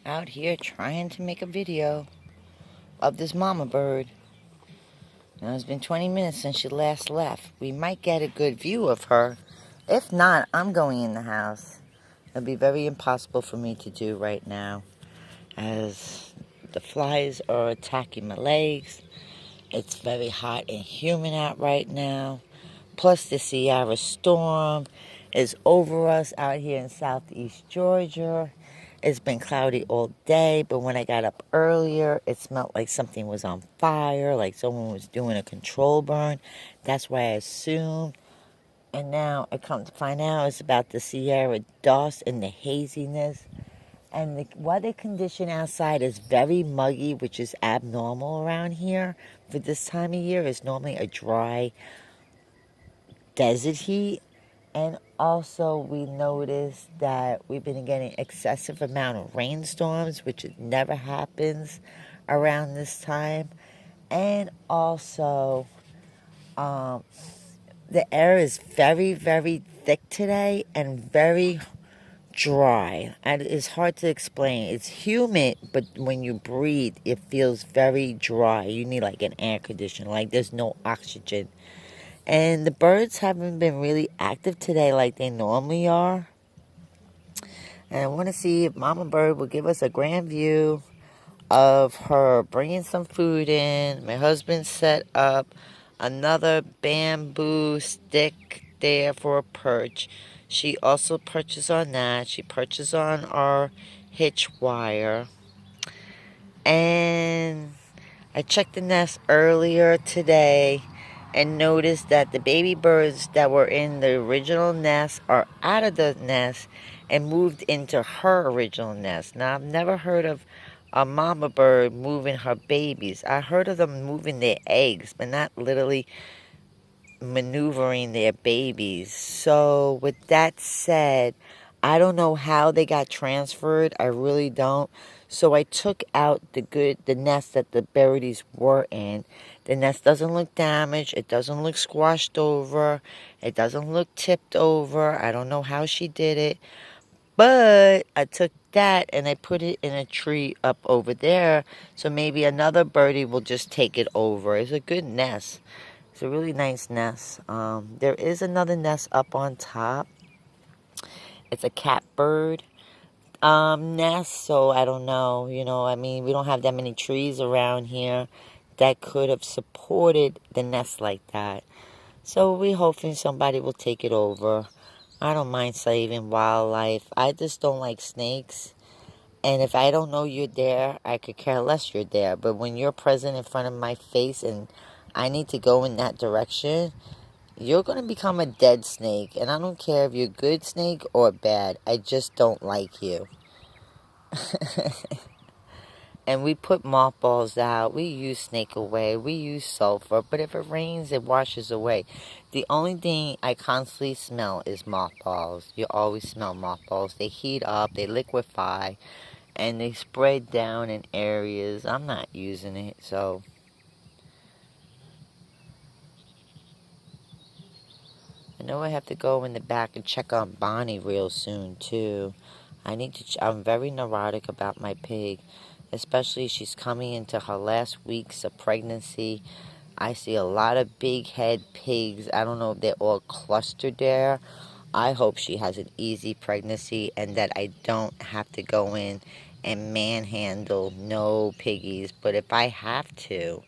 out here trying to make a video of this mama bird. Now, it's been 20 minutes since she last left. We might get a good view of her. If not, I'm going in the house. It'll be very impossible for me to do right now, as the flies are attacking my legs. It's very hot and humid out right now. Plus, the Sierra storm is over us out here in southeast Georgia. It's been cloudy all day, but when I got up earlier, it smelled like something was on fire, like someone was doing a control burn. That's why I assumed. And now I come to find out it's about the Sierra dust and the haziness. And the weather condition outside is very muggy, which is abnormal around here for this time of year. It's normally a dry desert heat. And also we noticed that we've been getting excessive amount of rainstorms, which never happens around this time. And also the air is very, very thick today and very dry. And it's hard to explain. It's humid, but when you breathe, it feels very dry. You need like an air conditioner. Like there's no oxygen. And the birds haven't been really active today like they normally are. And I want to see if Mama Bird will give us a grand view of her bringing some food in. My husband set up another bamboo stick there for a perch. She also perches on that. She perches on our hitch wire. And I checked the nest earlier today and noticed that the baby birds that were in the original nest are out of the nest and moved into her original nest. Now, I've never heard of a mama bird moving her babies. I heard of them moving their eggs, but not literally maneuvering their babies. So, with that said, I don't know how they got transferred. I really don't. So I took out the nest that the birdies were in. The nest doesn't look damaged. It doesn't look squashed over. It doesn't look tipped over. I don't know how she did it. But I took that and I put it in a tree up over there. So maybe another birdie will just take it over. It's a good nest. It's a really nice nest. There is another nest up on top. It's a catbird nest, so I don't know. I mean, we don't have that many trees around here that could have supported the nest like that. So we're hoping somebody will take it over. I don't mind saving wildlife. I just don't like snakes. And if I don't know you're there, I could care less you're there. But when you're present in front of my face and I need to go in that direction, you're going to become a dead snake. And I don't care if you're a good snake or bad. I just don't like you. And we put mothballs out. We use snake away. We use sulfur. But if it rains, it washes away. The only thing I constantly smell is mothballs. You always smell mothballs. They heat up. They liquefy. And they spread down in areas. I'm not using it. So I know I have to go in the back and check on Bonnie real soon, too. I'm very neurotic about my pig. Especially she's coming into her last weeks of pregnancy. I see a lot of big head pigs. I don't know if they're all clustered there. I hope she has an easy pregnancy and that I don't have to go in and manhandle no piggies. But if I have to,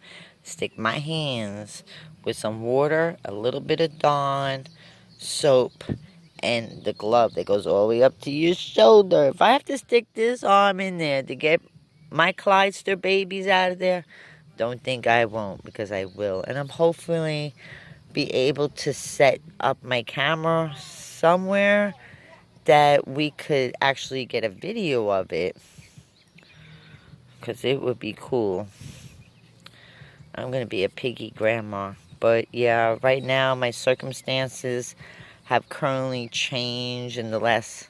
stick my hands with some water, a little bit of Dawn, soap, and the glove that goes all the way up to your shoulder. If I have to stick this arm in there to get my Clydester babies out of there, don't think I won't, because I will. And I'm hopefully be able to set up my camera somewhere that we could actually get a video of it, because it would be cool. I'm going to be a piggy grandma. But yeah, right now my circumstances have currently changed in the last...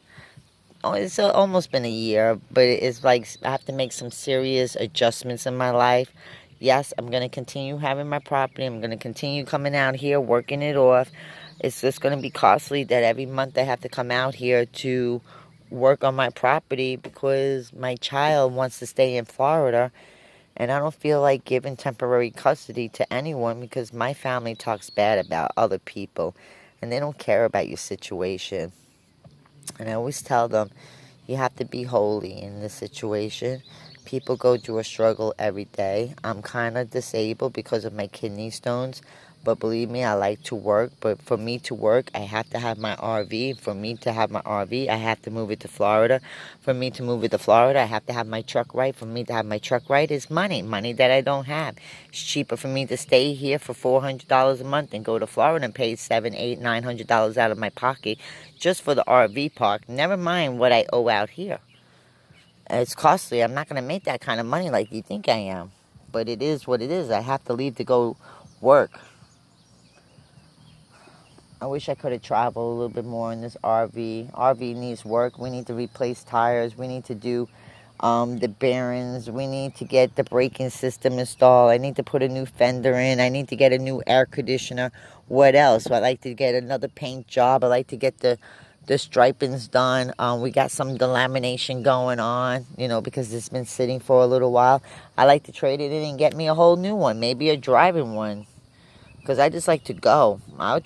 Oh, it's almost been a year, but it's like I have to make some serious adjustments in my life. Yes, I'm going to continue having my property. I'm going to continue coming out here, working it off. It's just going to be costly that every month I have to come out here to work on my property because my child wants to stay in Florida. And I don't feel like giving temporary custody to anyone because my family talks bad about other people. And they don't care about your situation. And I always tell them, you have to be holy in this situation. People go through a struggle every day. I'm kind of disabled because of my kidney stones. But believe me, I like to work. But for me to work, I have to have my RV. For me to have my RV, I have to move it to Florida. For me to move it to Florida, I have to have my truck right. For me to have my truck right is money. Money that I don't have. It's cheaper for me to stay here for $400 a month and go to Florida and pay $700, $800, $900 out of my pocket just for the RV park. Never mind what I owe out here. It's costly. I'm not going to make that kind of money like you think I am. But it is what it is. I have to leave to go work. I wish I could have traveled a little bit more in this RV. RV needs work. We need to replace tires. We need to do the bearings. We need to get the braking system installed. I need to put a new fender in. I need to get a new air conditioner. What else? So I like to get another paint job. I like to get the striping's done. We got some delamination going on, because it's been sitting for a little while. I like to trade it in and get me a whole new one, maybe a driving one. Because I just like to go. I'll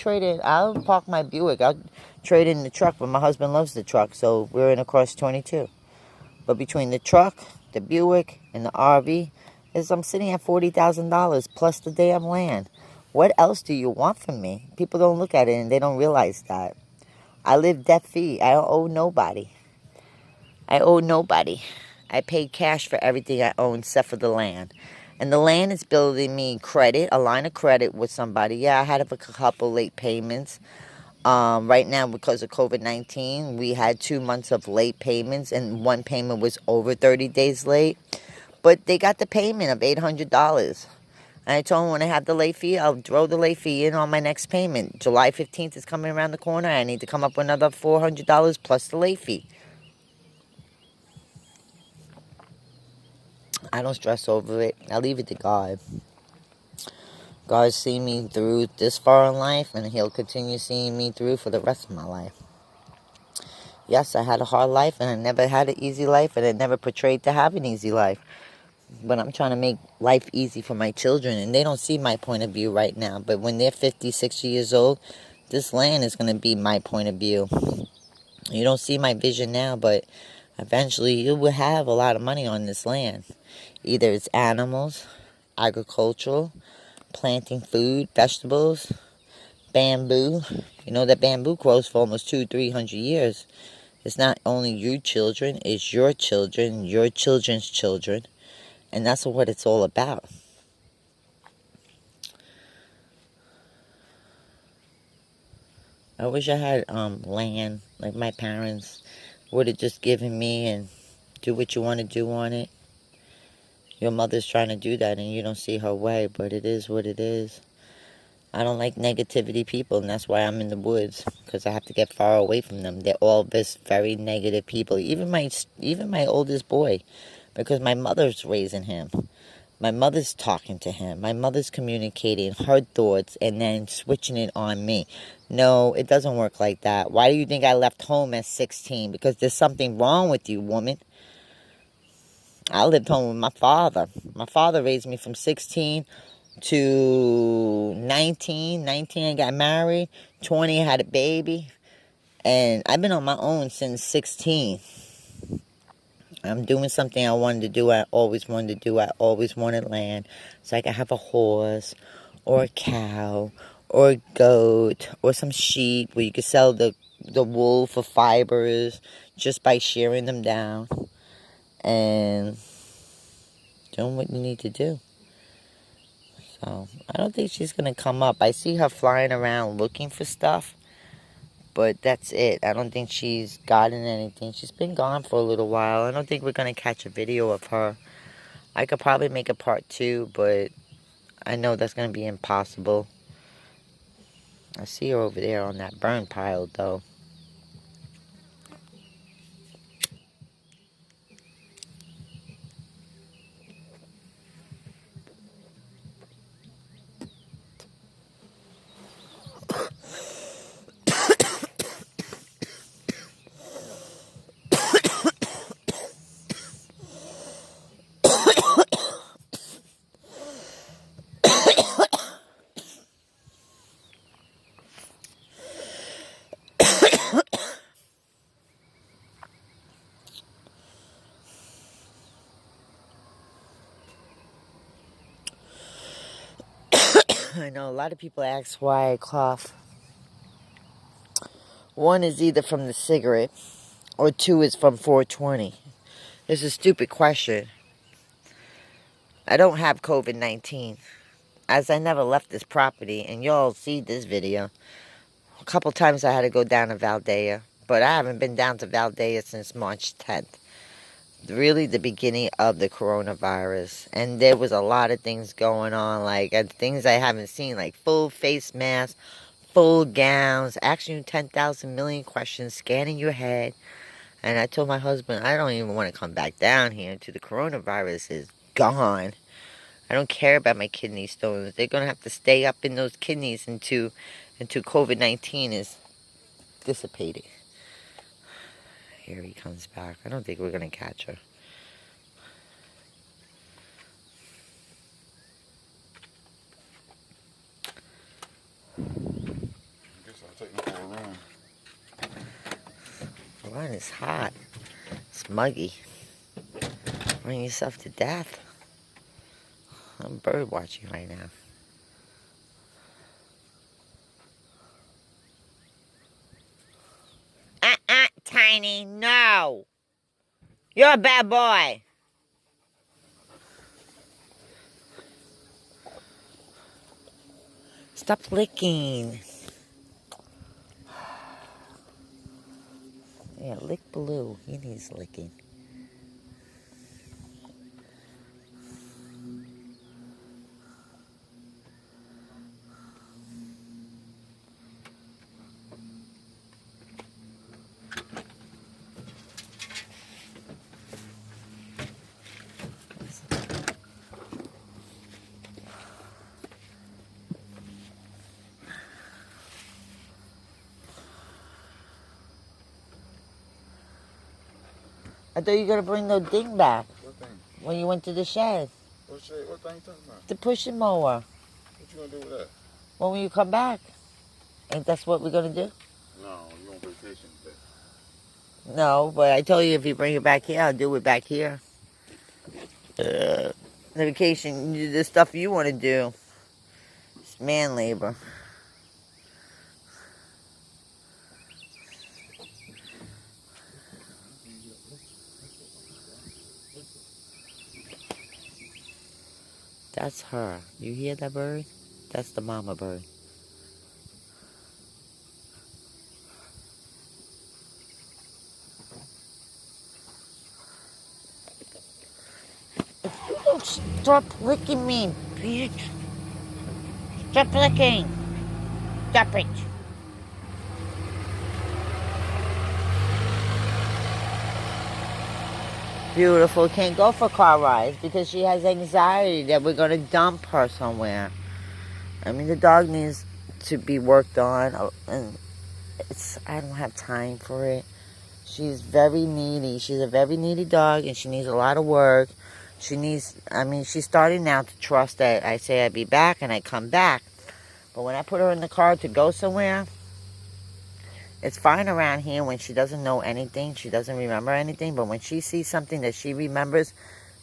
park my Buick. I'll trade in the truck, but my husband loves the truck, so we're in a Cross 22. But between the truck, the Buick, and the RV, I'm sitting at $40,000 plus the damn land. What else do you want from me? People don't look at it and they don't realize that. I live debt-free. I don't owe nobody. I paid cash for everything I own except for the land. And the land is building me credit, a line of credit with somebody. Yeah, I had a couple late payments. Right now, because of COVID-19, we had 2 months of late payments, and one payment was over 30 days late. But they got the payment of $800. And I told them when I have the late fee, I'll throw the late fee in on my next payment. July 15th is coming around the corner. I need to come up with another $400 plus the late fee. I don't stress over it. I leave it to God. God's seen me through this far in life, and He'll continue seeing me through for the rest of my life. Yes, I had a hard life, and I never had an easy life, and I never portrayed to have an easy life. But I'm trying to make life easy for my children, and they don't see my point of view right now. But when they're 50, 60 years old, this land is going to be my point of view. You don't see my vision now, but eventually you will have a lot of money on this land. Either it's animals, agricultural, planting food, vegetables, bamboo. You know that bamboo grows for almost 200-300 years. It's not only your children, it's your children, your children's children. And that's what it's all about. I wish I had land like my parents would have just given me, and do what you want to do on it. Your mother's trying to do that and you don't see her way, but it is what it is. I don't like negativity people, and that's why I'm in the woods, because I have to get far away from them. They're all this very negative people. Even my oldest boy, because my mother's raising him. My mother's talking to him. My mother's communicating her thoughts and then switching it on me. No, it doesn't work like that. Why do you think I left home at 16? Because there's something wrong with you, woman. I lived home with my father. My father raised me from 16 to 19. 19, I got married. 20, I had a baby. And I've been on my own since 16. I'm doing something I wanted to do. I always wanted to do. I always wanted land. So I could have a horse or a cow or a goat or some sheep where you could sell the wool for fibers just by shearing them down and doing what you need to do. So I don't think she's going to come up. I see her flying around looking for stuff. But that's it. I don't think she's gotten anything. She's been gone for a little while. I don't think we're going to catch a video of her. I could probably make a part 2, but I know that's going to be impossible. I see her over there on that burn pile, though. I know a lot of people ask why I cough. One is either from the cigarette, or two is from 420. It's a stupid question. I don't have COVID-19, as I never left this property, and y'all see this video. A couple times I had to go down to Valdea, but I haven't been down to Valdea since March 10th. Really the beginning of the coronavirus, and there was a lot of things going on, like things I haven't seen, like full face masks, full gowns, asking you 10,000 million questions, scanning your head. And I told my husband, I don't even want to come back down here until the coronavirus is gone. I don't care about my kidney stones. They're going to have to stay up in those kidneys until COVID-19 is dissipated. Here he comes back. I don't think we're going to catch her. I guess I'll take them for a run. The run is hot. It's muggy. Run yourself to death. I'm bird watching right now. Tiny, no. You're a bad boy. Stop licking. Yeah, lick Blue. He needs licking. I thought you were going to bring the thing back. What thing? When you went to the shed. What shed? What thing you talking about? The pushing mower. What you gonna do with that? When will you come back? Ain't that's what we're going to do? No, you on vacation today. No, but I told you if you bring it back here, I'll do it back here. The vacation, the stuff you want to do. It's man labor. That's her. You hear that bird? That's the mama bird. If you don't stop licking me, bitch. Stop licking. Stop it. Beautiful. Can't go for car rides because she has anxiety that we're going to dump her somewhere. I mean, the dog needs to be worked on, and I don't have time for it. She's very needy. She's a very needy dog, and she needs a lot of work. She's starting now to trust that I say I'd be back, and I come back. But when I put her in the car to go somewhere, it's fine around here when she doesn't know anything. She doesn't remember anything. But when she sees something that she remembers,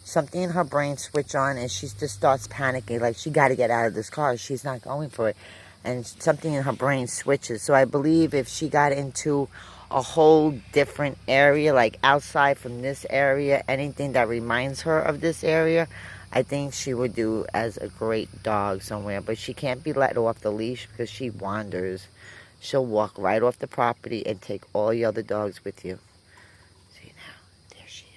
something in her brain switch on, and she just starts panicking. Like, she got to get out of this car. She's not going for it. And something in her brain switches. So I believe if she got into a whole different area, like outside from this area, anything that reminds her of this area, I think she would do as a great dog somewhere. But she can't be let off the leash because she wanders. She'll walk right off the property and take all the other dogs with you. See now, there she is.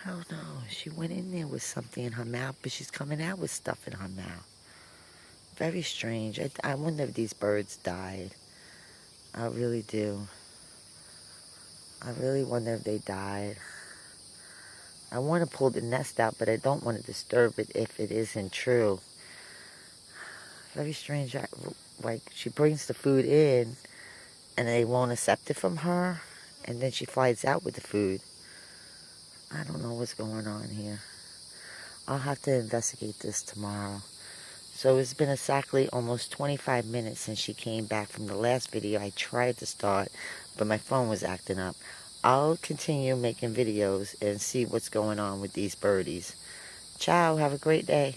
I don't know. She went in there with something in her mouth, but she's coming out with stuff in her mouth. Very strange. I wonder if these birds died. I really do. I really wonder if they died. I want to pull the nest out, but I don't want to disturb it if it isn't true. Very strange. Like, she brings the food in, and they won't accept it from her, and then she flies out with the food. I don't know what's going on here. I'll have to investigate this tomorrow. So it's been exactly almost 25 minutes since she came back from the last video I tried to start, but my phone was acting up. I'll continue making videos and see what's going on with these birdies. Ciao, have a great day.